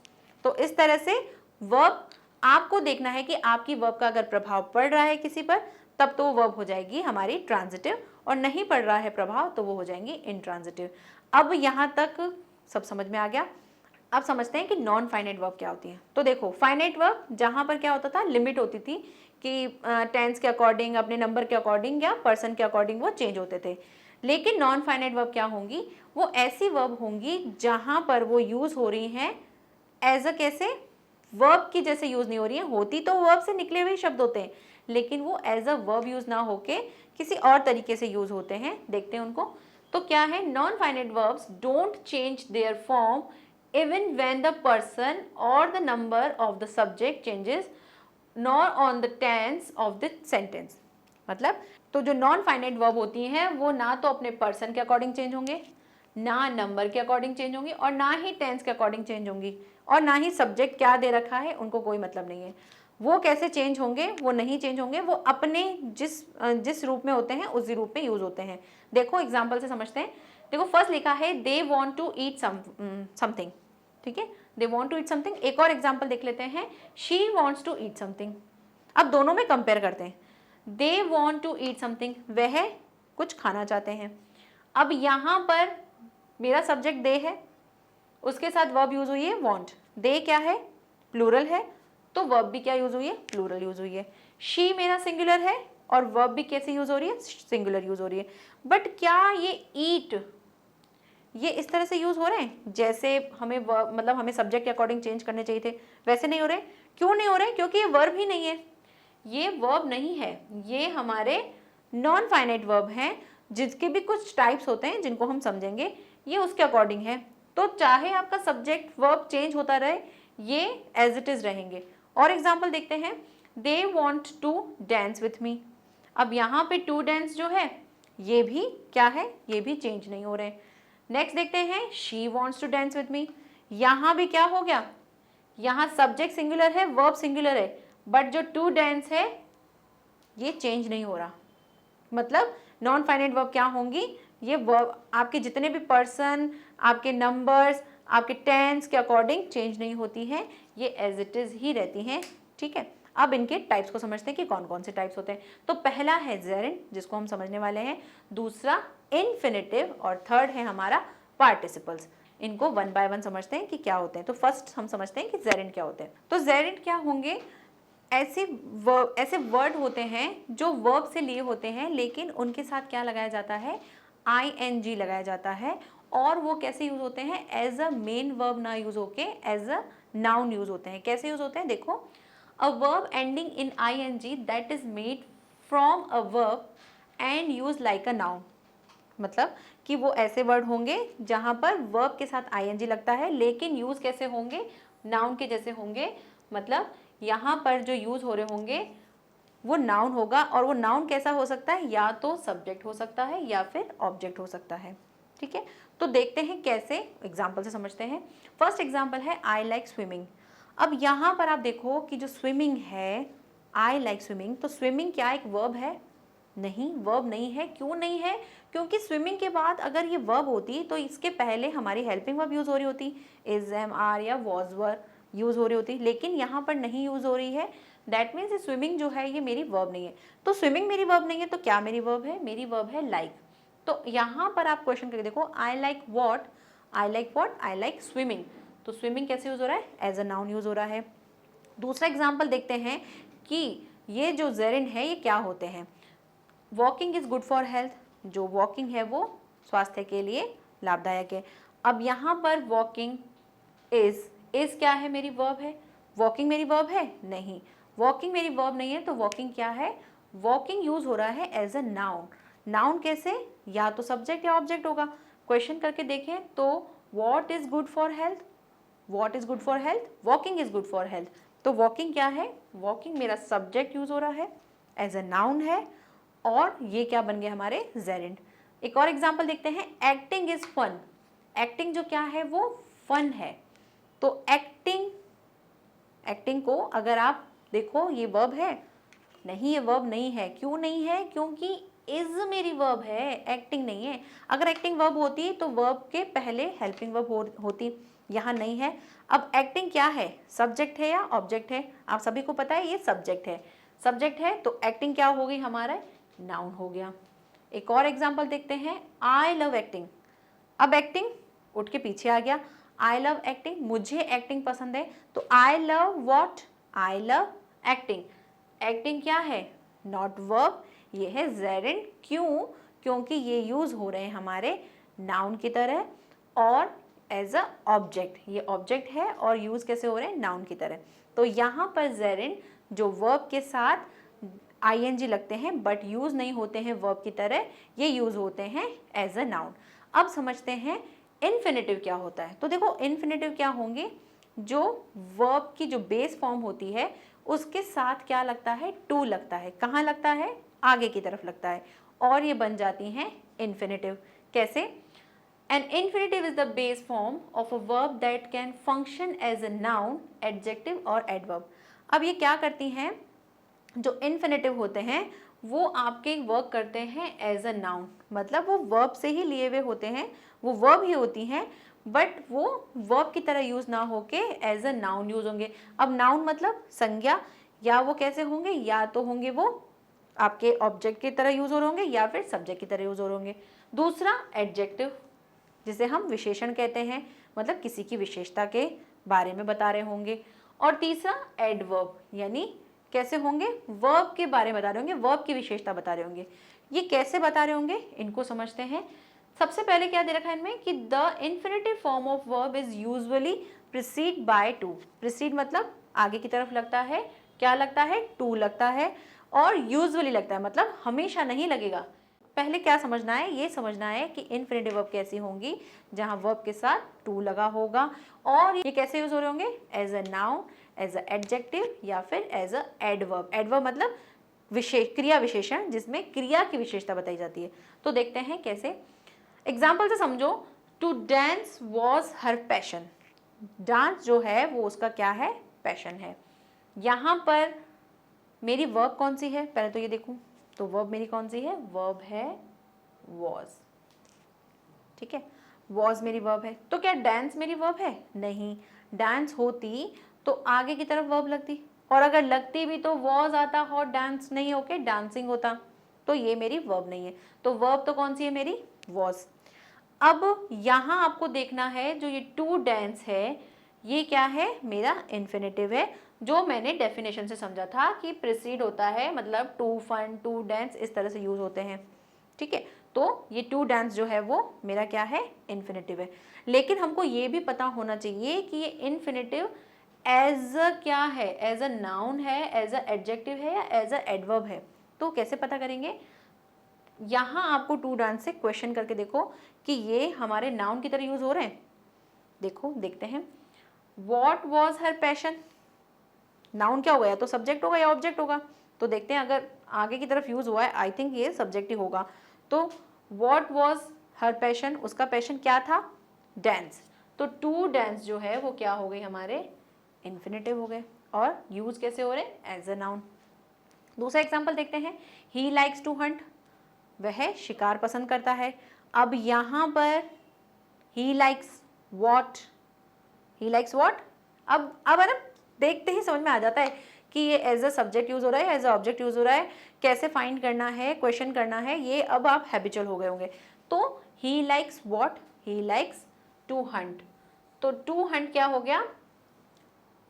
तो इस तरह से वर्ब आपको देखना है कि आपकी वर्ब का अगर प्रभाव पड़ रहा है किसी पर तब तो वो वर्ब हो जाएगी हमारी ट्रांजिटिव, और नहीं पड़ रहा है प्रभाव तो वो हो जाएंगी इंट्रांजिटिव। अब यहाँ तक सब समझ में आ गया। अब समझते हैं कि नॉन फाइनाइट वर्ब क्या होती है। तो देखो, फाइनाइट वर्ब जहाँ पर क्या होता था, लिमिट होती थी कि टेंस के अकॉर्डिंग, अपने नंबर के अकॉर्डिंग या पर्सन के अकॉर्डिंग वो चेंज होते थे। लेकिन नॉन फाइनाइट वर्ब क्या होंगी, वो ऐसी वर्ब होंगी जहाँ पर वो यूज हो रही हैं एज अ, कैसे, वर्ब की जैसे यूज नहीं हो रही है, होती तो वर्ब से निकले हुए शब्द होते हैं लेकिन वो एज अ वर्ब यूज ना होके किसी और तरीके से यूज होते हैं। देखते हैं उनको। तो क्या है, non finite verbs don't change their form even when the person or the number of the subject changes nor on the tense of the sentence। मतलब तो जो नॉन फाइनाइट वर्ब होती हैं वो ना तो अपने पर्सन के अकॉर्डिंग चेंज होंगे, ना नंबर के अकॉर्डिंग चेंज होंगी, और ना ही टेंस के अकॉर्डिंग चेंज होंगी, और ना ही सब्जेक्ट क्या दे रखा है उनको कोई मतलब नहीं है। वो कैसे चेंज होंगे, वो नहीं चेंज होंगे, वो अपने जिस रूप में होते हैं उसी रूप में यूज होते हैं। देखो एग्जाम्पल से समझते हैं। देखो फर्स्ट लिखा है they want to eat something, ठीक है, they want to eat something. एक और एग्जाम्पल देख लेते हैं, she wants to eat something. अब दोनों में कंपेयर करते हैं, they want to eat something, वह कुछ खाना चाहते हैं। अब यहाँ पर मेरा सब्जेक्ट दे है, उसके साथ वर्ब यूज हुई है वॉन्ट। दे क्या है, प्लूरल है, तो वर्ब भी क्या यूज हुई है, प्लूरल यूज हुई है। शी मेरा सिंगुलर है और वर्ब भी कैसे यूज हो रही है, सिंगुलर यूज हो रही है। बट क्या ये ईट ये इस तरह से यूज हो रहे हैं जैसे हमें मतलब हमें सब्जेक्ट के अकॉर्डिंग चेंज करने चाहिए थे, वैसे नहीं हो रहे। क्यों नहीं हो रहे? क्योंकि ये वर्ब ही नहीं है, ये वर्ब नहीं है, ये हमारे नॉन फाइनाइट वर्ब हैं जिसके भी कुछ टाइप्स होते हैं जिनको हम समझेंगे, ये उसके अकॉर्डिंग है। तो चाहे आपका सब्जेक्ट वर्ब चेंज होता रहे, ये एज इट इज रहेंगे। और एग्जाम्पल देखते हैं, they want to dance with me. अब यहाँ पे टू डांस जो है ये भी क्या है, ये भी चेंज नहीं हो रहे। नेक्स्ट देखते हैं, she wants to dance with me. यहाँ भी क्या हो गया, यहाँ सब्जेक्ट सिंगुलर है, वर्ब सिंगुलर है, बट जो टू डांस है ये चेंज नहीं हो रहा। मतलब नॉन फाइनाइट वर्ब क्या होंगी, ये वर्ब आपके जितने भी पर्सन, आपके नंबर्स, आपके टेंस के अकॉर्डिंग चेंज नहीं होती हैं, ये एज इट इज ही रहती हैं। ठीक है, अब इनके टाइप्स को समझते हैं कि कौन कौन से टाइप्स होते हैं। तो पहला है जेरेंट जिसको हम समझने वाले हैं, दूसरा इन्फिनेटिव और थर्ड है हमारा पार्टिसिपल्स। इनको वन बाय वन समझते हैं कि क्या होते हैं। तो फर्स्ट हम समझते हैं कि जेरेंट क्या होते हैं। तो जेरेंट क्या होंगे, ऐसे वर्ड होते हैं जो वर्ब से लिए होते हैं लेकिन उनके साथ क्या लगाया जाता है, ing लगाया जाता है। और वो कैसे यूज होते हैं, एज अ मेन वर्ब ना यूज होके एज अ नाउन यूज होते हैं। कैसे यूज होते हैं, देखो, a verb ending in ing that is made from a verb and use like a noun. मतलब कि वो ऐसे वर्ड होंगे जहां पर वर्ब के साथ ing लगता है लेकिन यूज कैसे होंगे, नाउन के जैसे होंगे। मतलब यहाँ पर जो यूज हो रहे होंगे वो नाउन होगा, और वो नाउन कैसा हो सकता है, या तो सब्जेक्ट हो सकता है या फिर ऑब्जेक्ट हो सकता है। ठीक है, तो देखते हैं कैसे, एग्जाम्पल से समझते हैं। फर्स्ट एग्जाम्पल है आई लाइक स्विमिंग। अब यहाँ पर आप देखो कि जो स्विमिंग है, आई लाइक स्विमिंग, तो स्विमिंग क्या एक वर्ब है? नहीं, वर्ब नहीं है। क्यों नहीं है? क्योंकि स्विमिंग के बाद अगर ये वर्ब होती तो इसके पहले हमारी हेल्पिंग वर्ब यूज हो रही होती, इज, एम, आर या वॉज वर यूज हो रही होती, लेकिन यहाँ पर नहीं यूज हो रही है। दैट मीन्स स्विमिंग जो है ये मेरी वर्ब नहीं है। तो स्विमिंग मेरी वर्ब नहीं है तो क्या मेरी वर्ब है, मेरी वर्ब है लाइक। तो यहाँ पर आप क्वेश्चन करके देखो, I like what, I like what, I like swimming. तो स्विमिंग कैसे यूज हो रहा है, एज अ नाउन यूज हो रहा है। दूसरा एग्जाम्पल देखते हैं कि ये जो जेरेंट है ये क्या होते हैं। Walking is good for health, जो वॉकिंग है वो स्वास्थ्य के लिए लाभदायक है। अब यहाँ पर वॉकिंग इज क्या है, मेरी वर्ब है। वॉकिंग मेरी वर्ब है नहीं, वॉकिंग मेरी वर्ब नहीं है, तो वॉकिंग क्या है, वॉकिंग यूज हो रहा है एज अ नाउन। नाउन कैसे, या तो सब्जेक्ट या ऑब्जेक्ट होगा। क्वेश्चन करके देखें तो what is good for health, what is good for health, walking is good for health. तो वॉकिंग क्या है, वॉकिंग मेरा सब्जेक्ट यूज हो रहा है, एज अ नाउन है, और ये क्या बन गया हमारे जेरेंट। एक और एग्जांपल देखते हैं, एक्टिंग इज फन। एक्टिंग जो क्या है वो फन है। तो एक्टिंग को अगर आप देखो ये वर्ब है नहीं, ये वर्ब नहीं है। क्यों नहीं है, क्योंकि इज मेरी वर्ब है, एक्टिंग नहीं है। अगर एक्टिंग वर्ब होती तो वर्ब के पहले हेल्पिंग वर्ब होती, यहाँ नहीं है। अब एक्टिंग क्या है, सब्जेक्ट है या ऑब्जेक्ट है, आप सभी को पता है ये सब्जेक्ट है। सब्जेक्ट है तो एक्टिंग क्या हो गई हमारा, नाउन हो गया। एक और एग्जांपल देखते हैं, आई लव एक्टिंग। अब एक्टिंग उठ के पीछे आ गया, आई लव एक्टिंग, मुझे एक्टिंग पसंद है। तो I love what, I love acting. Acting क्या है, नॉट वर्ब, ये है जेरेंट। क्यों, क्योंकि ये यूज हो रहे हैं हमारे नाउन की तरह और एज अ ऑब्जेक्ट। ये ऑब्जेक्ट है और यूज कैसे हो रहे हैं, नाउन की तरह। तो यहाँ पर जेरेंट जो वर्ब के साथ ing लगते हैं बट यूज नहीं होते हैं वर्ब की तरह, ये यूज होते हैं एज अ नाउन। अब समझते हैं इन्फिनेटिव क्या होता है। तो देखो इन्फिनेटिव क्या होंगे, जो वर्ब की जो बेस फॉर्म होती है उसके साथ क्या लगता है, टू लगता है। कहाँ लगता है, आगे की तरफ लगता है, और ये बन जाती हैं इन्फिनेटिव। कैसे, an infinitive is the base form of a verb that can function as a noun, adjective और एडवर्ब। अब ये क्या करती हैं, जो इन्फिनेटिव होते हैं वो आपके वर्क करते हैं एज अ नाउन। मतलब वो वर्ब से ही लिए हुए होते हैं, वो वर्ब ही होती हैं, बट वो वर्ब की तरह यूज ना होके एज अ नाउन यूज होंगे। अब नाउन मतलब संज्ञा, या वो कैसे होंगे, या तो होंगे वो आपके ऑब्जेक्ट की तरह यूज हो रहे होंगे या फिर सब्जेक्ट की तरह यूज हो रहे होंगे। दूसरा एडजेक्टिव, जिसे हम विशेषण कहते हैं, मतलब किसी की विशेषता के बारे में बता रहे होंगे। और तीसरा एडवर्ब, यानी कैसे होंगे, वर्ब के बारे में बता रहे होंगे, वर्ब की विशेषता बता रहे होंगे। ये कैसे बता रहे होंगे, इनको समझते हैं। सबसे पहले क्या दे रखा है इनमें कि the infinitive form of verb is usually precede by two. Precede मतलब आगे की तरफ लगता है, क्या लगता है, टू लगता है, और यूजुअली लगता है मतलब हमेशा नहीं लगेगा। पहले क्या समझना है, ये समझना है कि इन्फिनेटिव वर्ब कैसी होंगी, जहां वर्ब के साथ टू लगा होगा, और ये कैसे यूज हो रहे होंगे, as a noun, as a adjective, या फिर एज अ एडवर्ब। एडवर्ब मतलब विशेष क्रिया विशेषण, जिसमें क्रिया की विशेषता बताई जाती है। तो देखते हैं कैसे, एग्जाम्पल से समझो। To dance was her passion. Dance जो है वो उसका क्या है, पैशन है। यहाँ पर मेरी वर्ब कौन सी है, पहले तो ये देखूं, तो वर्ब मेरी कौन सी है, वर्ब है वॉज। ठीक है, वॉज मेरी वर्ब है। तो क्या डांस मेरी वर्ब है, नहीं। डांस होती तो आगे की तरफ वर्ब लगती, और अगर लगती भी तो वॉज आता और डांस नहीं होके डांसिंग होता, तो ये मेरी वर्ब नहीं है। तो वर्ब तो कौन सी है मेरी, वॉज। अब यहाँ आपको देखना है, जो ये टू डांस है ये क्या है, मेरा इन्फिनेटिव है, जो मैंने डेफिनेशन से समझा था कि प्रिसीड होता है, मतलब टू फन, टू डांस, इस तरह से यूज होते हैं। ठीक है, तो ये टू डांस जो है वो मेरा क्या है, इन्फिनेटिव है। लेकिन हमको ये भी पता होना चाहिए कि ये इन्फिनेटिव एज अ क्या है, एज अ नाउन है, एज अ एडजेक्टिव है, या एज अ एडवर्ब है। तो कैसे पता करेंगे, यहाँ आपको टू डांस से क्वेश्चन करके देखो कि ये हमारे नाउन की तरह यूज हो रहे हैं। देखो, देखते हैं। What was her passion, noun क्या होगा, या तो सब्जेक्ट होगा या ऑब्जेक्ट होगा। तो देखते हैं, अगर आगे की तरफ यूज हुआ है, आई थिंक ये सब्जेक्ट ही होगा। तो वॉट वॉज हर पैशन, उसका पैशन क्या था, डांस। तो टू डांस जो है वो क्या हो गई, हमारे इन्फिनेटिव हो गए, और यूज कैसे हो रहे, एज अ नाउन। दूसरा एग्जाम्पल देखते हैं। ही लाइक्स टू हंट, वह शिकार पसंद करता है। अब यहाँ पर ही likes what, he likes what. अब है ना, देखते ही समझ में आ जाता है कि ये एज अ सब्जेक्ट यूज हो रहा है, एज अ ऑब्जेक्ट यूज हो रहा है, कैसे फाइंड करना है, क्वेश्चन करना है, ये अब आप हैबिचुअल हो गए होंगे। तो he likes what, he likes to hunt. तो टू हंट क्या हो गया,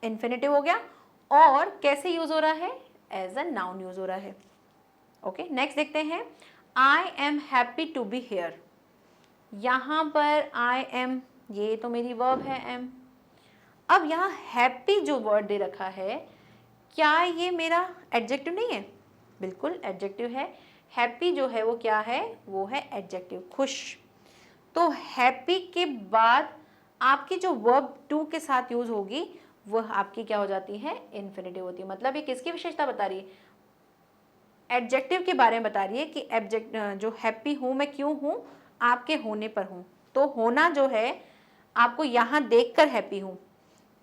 इन्फिनेटिव हो गया, और कैसे यूज हो रहा है, एज अ नाउन यूज हो रहा है। ओके, नेक्स्ट देखते हैं। I am happy to be here. यहाँ पर आई एम, ये तो मेरी वर्ब है एम। अब यहाँ हैप्पी जो वर्ड दे रखा है, क्या ये मेरा एडजेक्टिव नहीं है, बिल्कुल एडजेक्टिव है। हैप्पी जो है वो क्या है, वो है एडजेक्टिव, खुश। तो हैप्पी के बाद आपकी जो वर्ब टू के साथ यूज होगी वह आपकी क्या हो जाती है, इन्फिनेटिव होती है। मतलब ये किसकी विशेषता बता रही है, एडजेक्टिव के बारे में बता रही है कि एब्जेक्ट जो हैप्पी हूँ मैं क्यों हूँ, आपके होने पर हूँ। तो होना जो है, आपको यहाँ देखकर हैप्पी हूँ,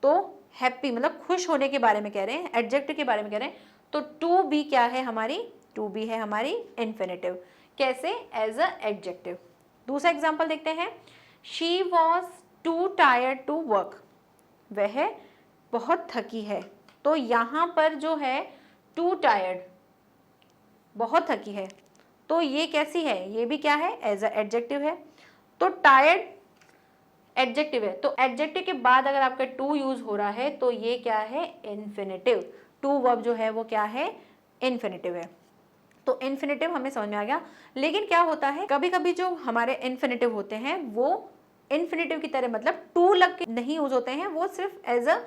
तो हैप्पी मतलब खुश होने के बारे में कह रहे हैं, एडजेक्टिव के बारे में कह रहे हैं। तो टू बी क्या है हमारी, टू बी है हमारी इन्फिनेटिव, कैसे, एज अ एडजेक्टिव। दूसरा एग्जाम्पल देखते हैं। She was too tired to work, वह बहुत थकी है। तो यहाँ पर जो है टू टायर्ड, बहुत थकी है, तो ये कैसी है, ये भी क्या है, एज अ एडजेक्टिव है। तो टायर्ड एडजेक्टिव है, तो एडजेक्टिव के बाद अगर आपका टू यूज हो रहा है तो ये क्या है, इन्फिनेटिव। टू वर्ब जो है वो क्या है, इन्फिनेटिव है। तो इन्फिनेटिव हमें समझ में आ गया। लेकिन क्या होता है, कभी कभी जो हमारे इन्फिनेटिव होते हैं वो इन्फिनेटिव की तरह मतलब टू लग के नहीं यूज होते हैं, वो सिर्फ एज अ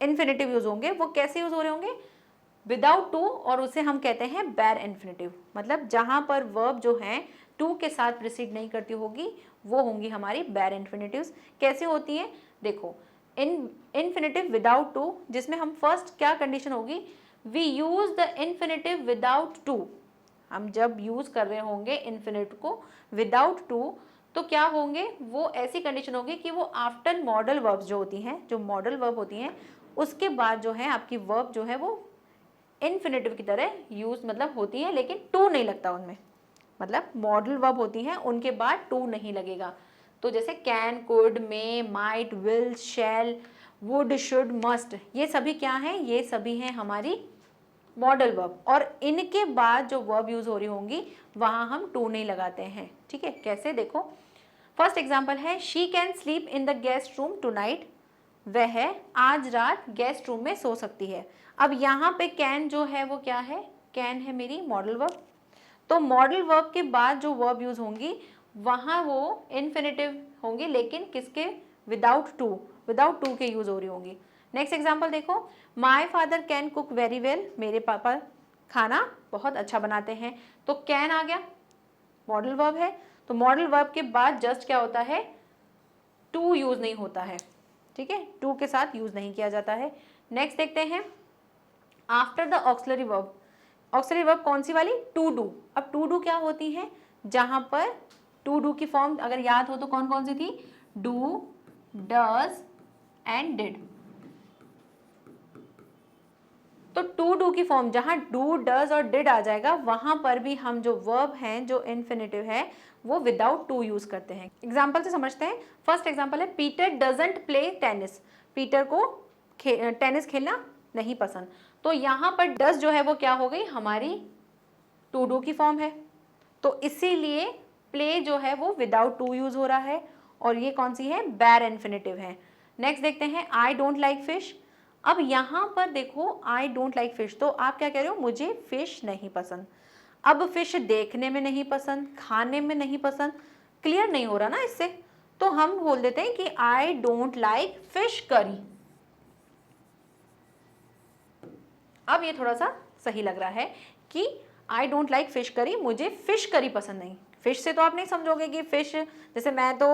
इन्फिनेटिव यूज होंगे। वो कैसे यूज हो रहे होंगे, विदाउट टू, और उसे हम कहते हैं बैर इन्फिनेटिव। मतलब जहां पर वर्ब जो है टू के साथ प्रिसीड नहीं करती होगी, वो होंगी हमारी बैर इन्फिनेटिव्स। कैसे होती हैं, देखो, इन्फिनेटिव विदाउट टू, जिसमें हम फर्स्ट क्या कंडीशन होगी, we use the infinitive without to. हम जब यूज कर रहे होंगे इन्फिनेटिव को विदाउट टू, तो क्या होंगे, वो ऐसी कंडीशन होगी कि वो आफ्टर मॉडल वर्ब्स जो होती हैं, जो मॉडल वर्ब होती हैं, उसके बाद जो है आपकी वर्ब जो है वो इन्फिनेटिव की तरह यूज मतलब होती है, लेकिन टू नहीं लगता उनमें। मतलब मॉडल वर्ब होती हैं, उनके बाद टू नहीं लगेगा। तो जैसे can, could, may, might, will, shall, would, should, must, ये सभी क्या हैं, ये सभी हैं हमारी मॉडल वर्ब, और इनके बाद जो वर्ब यूज हो रही होंगी वहां हम टू नहीं लगाते हैं। ठीक है, कैसे, देखो, फर्स्ट एग्जाम्पल है, she can sleep in the guest room tonight, वह आज रात गेस्ट रूम में सो सकती है। अब यहाँ पे कैन जो है वो क्या है, कैन है मेरी मॉडल वर्ब। तो मॉडल वर्ब के बाद जो वर्ब यूज होंगी वहाँ वो इन्फिनेटिव होंगी, लेकिन किसके, विदाउट टू के यूज हो रही होंगी। नेक्स्ट एग्जाम्पल देखो, my father can cook very well, मेरे पापा खाना बहुत अच्छा बनाते हैं। तो कैन आ गया, मॉडल वर्ब है, तो मॉडल वर्ब के बाद जस्ट क्या होता है, टू यूज नहीं होता है, ठीक है, टू के साथ यूज नहीं किया जाता है। नेक्स्ट देखते हैं, after the auxiliary verb, auxiliary verb कौन सी वाली, टू डू। अब टू डू क्या होती है, जहां पर टू डू की फॉर्म अगर याद हो तो कौन कौन सी थी, डू, डज एंड डिड। तो टू डू की फॉर्म जहां डू, डज और डिड आ जाएगा, वहां पर भी हम जो वर्ब हैं, जो इन्फिनेटिव है, वो विदाउट टू यूज करते हैं। एग्जाम्पल से समझते हैं। फर्स्ट एग्जाम्पल है, Peter doesn't play tennis, Peter को टेनिस खेलना नहीं पसंद। तो यहां पर डज जो है वो क्या हो गई, हमारी टू डू की फॉर्म है, तो इसीलिए प्ले जो है वो विदाउट टू यूज हो रहा है, और ये कौन सी है, बैर इन्फिनेटिव है। नेक्स्ट देखते हैं, आई डोंट लाइक फिश। अब यहां पर देखो, आई डोंट लाइक फिश, तो आप क्या कह रहे हो, मुझे फिश नहीं पसंद। अब फिश देखने में नहीं पसंद, खाने में नहीं पसंद, क्लियर नहीं हो रहा ना इससे, तो हम बोल देते हैं कि I don't like fish curry. अब ये थोड़ा सा सही लग रहा है कि I don't like fish curry, मुझे फिश करी पसंद नहीं। फिश से तो आप नहीं समझोगे कि फिश, जैसे मैं तो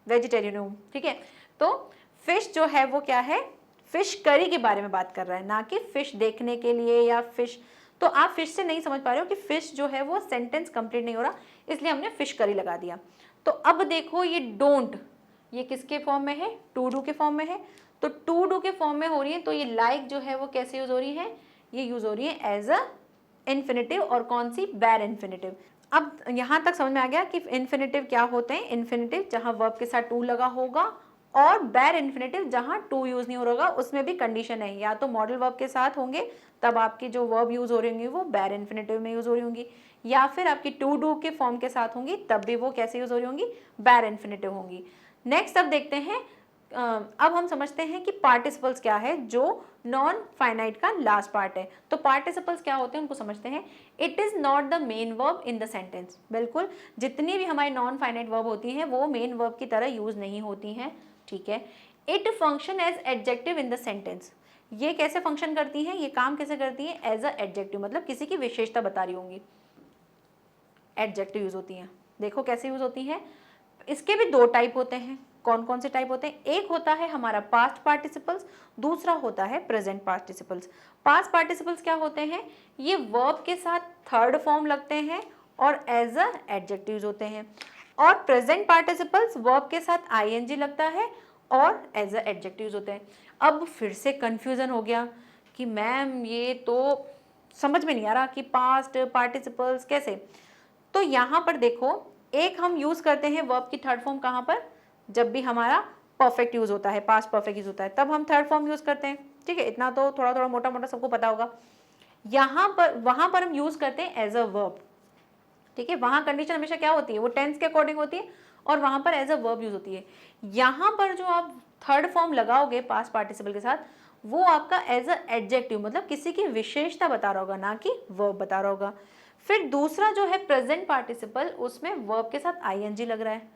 वेजिटेरियन हूँ, ठीक है, तो फिश जो है वो क्या है, फिश करी के बारे में बात कर रहा है, ना कि फिश देखने के लिए या फिश। तो आप फिश से नहीं समझ पा रहे हो कि फिश जो है वो सेंटेंस कंप्लीट नहीं हो रहा, इसलिए हमने फिश करी लगा दिया। तो अब देखो ये डोंट, ये किसके फॉर्म में है, टू डू के फॉर्म में है, तो टू डू के फॉर्म में हो रही है, तो ये लाइक जो है वो कैसे यूज हो रही है, ये यूज हो रही है एज अ इन्फिनेटिव, और कौन सी, बैर इन्फिनेटिव। अब यहां तक समझ में आ गया कि इन्फिनेटिव क्या होते हैं, इन्फिनेटिव जहां वर्ब के साथ टू लगा होगा, और बैर इन्फिनेटिव जहां टू यूज नहीं हो रहा, उसमें भी कंडीशन है, या तो मॉडल वर्ब के साथ होंगे तब आपकी जो वर्ब यूज हो रही होंगी वो बैर इन्फिनेटिव में यूज हो रही होंगी, या फिर आपकी टू डू के फॉर्म के साथ होंगी तब भी वो कैसे यूज हो रही होंगी, बैर इन्फिनेटिव होंगी। नेक्स्ट अब देखते हैं, अब हम समझते हैं कि पार्टिसिपल्स क्या है, जो नॉन फाइनाइट का लास्ट पार्ट है। तो पार्टिसिपल्स क्या होते हैं उनको समझते हैं। It is not the main verb in the sentence, बिल्कुल जितनी भी हमारी नॉन फाइनाइट वर्ब होती हैं वो मेन वर्ब की तरह यूज नहीं होती हैं, ठीक है। It function as adjective in the sentence, ये कैसे फंक्शन करती हैं, ये काम कैसे करती हैं, एज अ एडजेक्टिव, मतलब किसी की विशेषता बता रही होंगी, एडजेक्टिव यूज होती हैं। देखो कैसे यूज होती हैं, इसके भी दो टाइप होते हैं। कौन कौन से टाइप होते हैं, एक होता है हमारा पास्ट पार्टिसिपल्स, दूसरा होता है प्रेजेंट पार्टिसिपल्स। पास्ट पार्टिसिपल्स क्या होते हैं, ये वर्ब के साथ थर्ड फॉर्म लगते हैं और एज अ एडजेक्टिव्स होते हैं, और प्रेजेंट पार्टिसिपल्स वर्ब के साथ आईएनजी लगता है और एज अ एडजेक्टिव्स होते हैं। अब फिर से कंफ्यूजन हो गया कि मैम ये तो समझ में नहीं आ रहा कि पास्ट पार्टिसिपल्स कैसे। तो यहाँ पर देखो, एक हम यूज करते हैं वर्ब की थर्ड फॉर्म कहाँ पर, जब भी हमारा परफेक्ट यूज होता है, पास्ट परफेक्ट यूज होता है, तब हम थर्ड फॉर्म यूज करते हैं, ठीक है, इतना तो थोड़ा थोड़ा मोटा मोटा सबको पता होगा। यहाँ पर, वहां पर हम यूज करते हैं एज अ वर्ब, ठीक है, वहां कंडीशन हमेशा क्या होती है, वो टेंस के अकॉर्डिंग होती है, और वहां पर एज अ वर्ब यूज होती है। यहाँ पर जो आप थर्ड फॉर्म लगाओगे पास्ट पार्टिसिपल के साथ, वो आपका एज अ एडजेक्टिव, मतलब किसी की विशेषता बता रहा होगा, ना कि वर्ब बता रहा होगा। फिर दूसरा जो है प्रेजेंट पार्टिसिपल, उसमें वर्ब के साथ आईएनजी लग रहा है।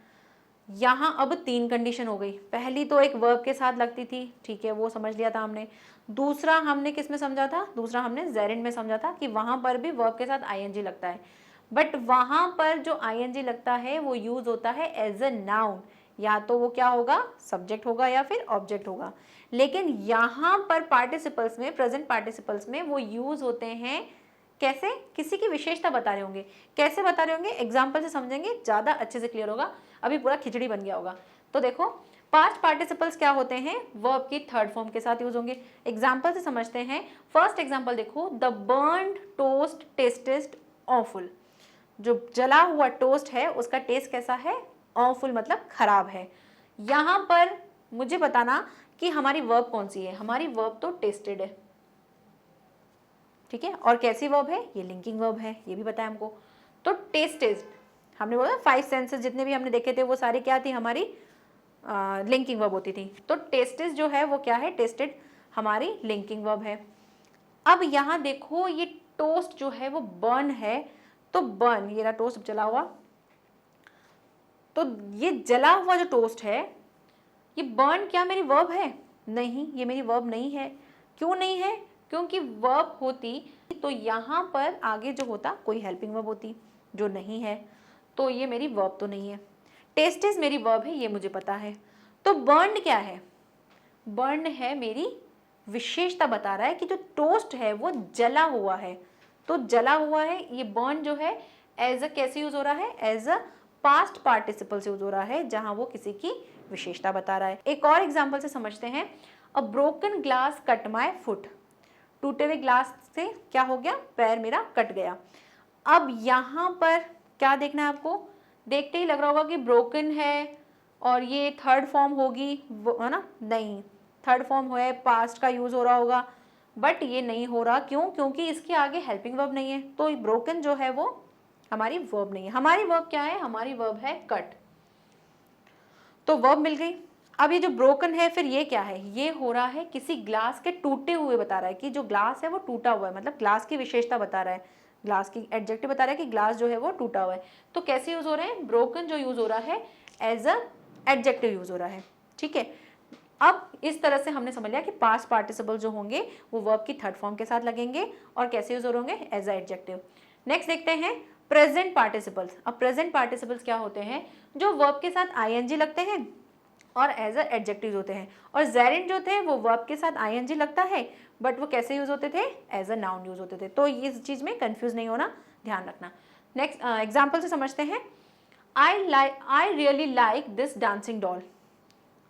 यहाँ अब तीन कंडीशन हो गई, पहली तो एक वर्ब के साथ लगती थी, ठीक है, वो समझ लिया था हमने। दूसरा हमने किस में समझा था, दूसरा हमने जेरिन में समझा था कि वहां पर भी वर्ब के साथ आईएनजी लगता है, बट वहां पर जो आईएनजी लगता है वो यूज होता है एज अ नाउन, या तो वो क्या होगा, सब्जेक्ट होगा या फिर ऑब्जेक्ट होगा। लेकिन यहाँ पर पार्टिसिपल्स में, प्रेजेंट पार्टिसिपल्स में वो यूज होते हैं कैसे, किसी की विशेषता बता रहे होंगे। कैसे बता रहे होंगे, एग्जाम्पल से समझेंगे ज्यादा अच्छे से क्लियर होगा, अभी पूरा खिचड़ी बन गया होगा। तो देखो, पास्ट पार्टिसिपल्स क्या होते हैं, वर्ब की थर्ड फॉर्म के साथ यूज होंगे। एग्जाम्पल से समझते हैं। फर्स्ट एग्जाम्पल देखो, the burned toast tested awful, जो जला हुआ टोस्ट है उसका टेस्ट कैसा है, ऑफुल मतलब खराब है। यहां पर मुझे बताना कि हमारी वर्ब कौन सी है, हमारी वर्ब तो टेस्टेड है, ठीक है, और कैसी वर्ब है, ये लिंकिंग वर्ब है, ये भी पता है हमको। तो टेस्टेड, हमने बोला 5 सेंसेस जितने भी हमने देखे थे वो सारी क्या थी, हमारी लिंकिंग वर्ब होती थी। तो टेस्टेड जो है वो क्या है, टेस्टेड हमारी लिंकिंग वर्ब है। अब यहाँ देखो, ये टोस्ट जो है वो बर्न है, तो बर्न, ये रहा टोस्ट जला हुआ, तो ये जला हुआ जो टोस्ट है, ये बर्न क्या मेरी वर्ब है? नहीं, ये मेरी वर्ब नहीं है। क्यों नहीं है? क्योंकि वर्ब होती तो यहाँ पर आगे जो होता कोई हेल्पिंग वर्ब होती, जो नहीं है, तो ये मेरी वर्ब तो नहीं है। टेस्टेस मेरी वर्ब है, ये मुझे पता है। तो बर्न क्या है? बर्न है मेरी विशेषता, बता रहा है कि जो टोस्ट है वो जला हुआ है। तो जला हुआ है, ये बर्न जो है एज अ कैसे यूज हो रहा है? एज अ पास्ट पार्टिसिपल से यूज हो रहा है, जहां वो किसी की विशेषता बता रहा है। एक और एग्जांपल से समझते हैं। A broken glass cut my foot, टूटे हुए ग्लास से क्या हो गया? पैर मेरा कट गया। अब यहाँ पर क्या देखना है आपको? देखते ही लग रहा होगा कि ब्रोकन है और ये थर्ड फॉर्म होगी, है ना? नहीं, थर्ड फॉर्म है, पास्ट का यूज हो रहा होगा, बट ये नहीं हो रहा। क्यों? क्योंकि इसके आगे हेल्पिंग वर्ब नहीं है। तो ब्रोकन जो है वो हमारी वर्ब नहीं है। हमारी वर्ब क्या है? हमारी वर्ब है कट। तो वर्ब मिल गई। अब ये जो ब्रोकन है, फिर ये क्या है? ये हो रहा है किसी ग्लास के टूटे हुए, बता रहा है कि जो ग्लास है वो टूटा हुआ है, मतलब ग्लास की विशेषता बता रहा है, ग्लास की एडजेक्टिव बता रहा है कि ग्लास जो है वो टूटा हुआ है। तो कैसे यूज हो रहे हैं? ब्रोकन जो यूज हो रहा है एज अ एडजेक्टिव यूज हो रहा है। ठीक है, अब इस तरह से हमने समझ लिया कि पास्ट पार्टिसिपल जो होंगे वो वर्ब की थर्ड फॉर्म के साथ लगेंगे और कैसे यूज होंगे? As a adjective. नेक्स्ट देखते हैं प्रेजेंट पार्टिसिपल्स। अब प्रेजेंट पार्टिसिपल्स क्या होते हैं? जो वर्ब के साथ आईएनजी लगते हैं और एज अ एडजेक्टिव होते हैं। और जेरिन जो थे वो वर्ब के साथ आईएनजी लगता है, बट वो कैसे यूज होते थे? एज अ नाउन यूज होते थे। तो इस चीज में कंफ्यूज नहीं होना, ध्यान रखना। नेक्स्ट एग्जाम्पल से समझते हैं। I really like this dancing doll.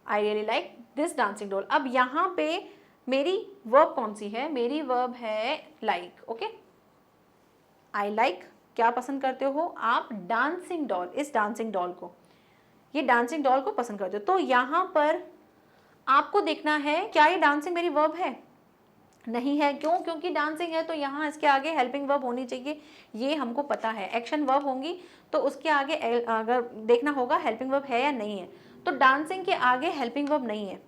I really like this dancing doll. अब यहाँ पे मेरी वर्ब कौन सी है? मेरी वर्ब है लाइक। ओके, आई लाइक, क्या पसंद करते हो आप? डांसिंग डॉल, इस डांसिंग डॉल को, ये डांसिंग डॉल को पसंद करते हो। तो यहाँ पर आपको देखना है क्या ये डांसिंग मेरी वर्ब है? नहीं है। क्यों? क्योंकि डांसिंग है तो यहाँ इसके आगे हेल्पिंग वर्ब होनी चाहिए, ये हमको पता है। एक्शन वर्ब होंगी तो उसके आगे अगर देखना होगा हेल्पिंग वर्ब है या नहीं है। तो डांसिंग के आगे हेल्पिंग वर्ब नहीं है।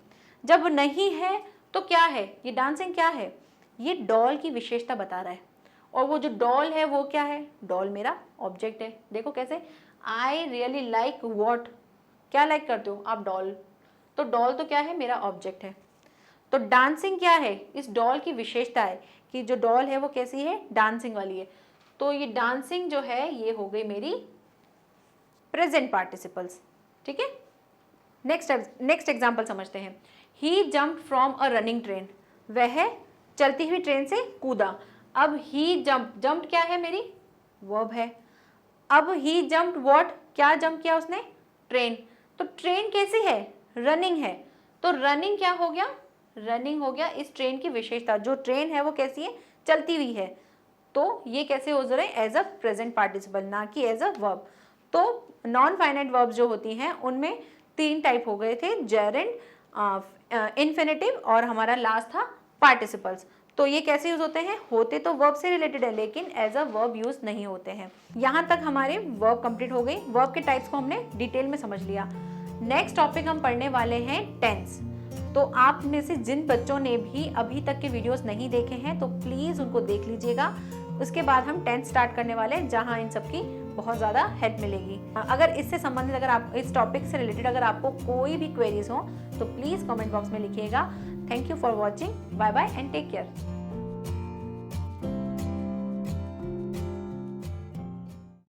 जब नहीं है तो क्या है? ये डांसिंग क्या है? ये डॉल की विशेषता बता रहा है। और वो जो डॉल है वो क्या है? डॉल मेरा ऑब्जेक्ट है। देखो कैसे, आई रियली लाइक वॉट, क्या लाइक करते हो आप? डॉल। तो डॉल तो क्या है? मेरा ऑब्जेक्ट है। तो डांसिंग क्या है? इस डॉल की विशेषता है कि जो डॉल है वो कैसी है? डांसिंग वाली है। तो ये डांसिंग जो है ये हो गई मेरी प्रेजेंट पार्टिसिपल्स। ठीक है, नेक्स्ट एग्जांपल समझते हैं। He jumped from a running train, वह चलती हुई ट्रेन से कूदा। अब ही जम्प्ड क्या है? मेरी वर्ब है। अब ही जम्प्ड व्हाट, क्या जंप किया उसने? ट्रेन। तो ट्रेन कैसी है? रनिंग है। तो रनिंग क्या हो गया? रनिंग हो गया इस ट्रेन की विशेषता। जो ट्रेन है वो कैसी है? चलती हुई है। तो ये कैसे हो रहा है? एज अ प्रेजेंट पार्टिसिपल, ना कि एज अ वर्ब। तो नॉन फाइनाइट वर्ब जो होती हैं उनमें 3 टाइप हो गए थे, जेरेंड, इन्फिनेटिव और हमारा लास्ट था पार्टिसिपल्स। तो ये कैसे यूज होते हैं? होते तो वर्ब से रिलेटेड है लेकिन एज अ वर्ब यूज नहीं होते हैं। यहाँ तक हमारे वर्ब कंप्लीट हो गई। वर्ब के टाइप्स को हमने डिटेल में समझ लिया। नेक्स्ट टॉपिक हम पढ़ने वाले हैं टेंस। तो आप में से जिन बच्चों ने भी अभी तक के वीडियोस नहीं देखे हैं तो प्लीज उनको देख लीजिएगा। उसके बाद हम टेंस स्टार्ट करने वाले हैं जहां इन सबकी बहुत ज़्यादा हेल्प मिलेगी। अगर इससे संबंधित, अगर आप इस टॉपिक से रिलेटेड अगर आपको कोई भी क्वेरीज हो तो प्लीज़ कमेंट बॉक्स में लिखिएगा। Thank you for watching. Bye bye and take care.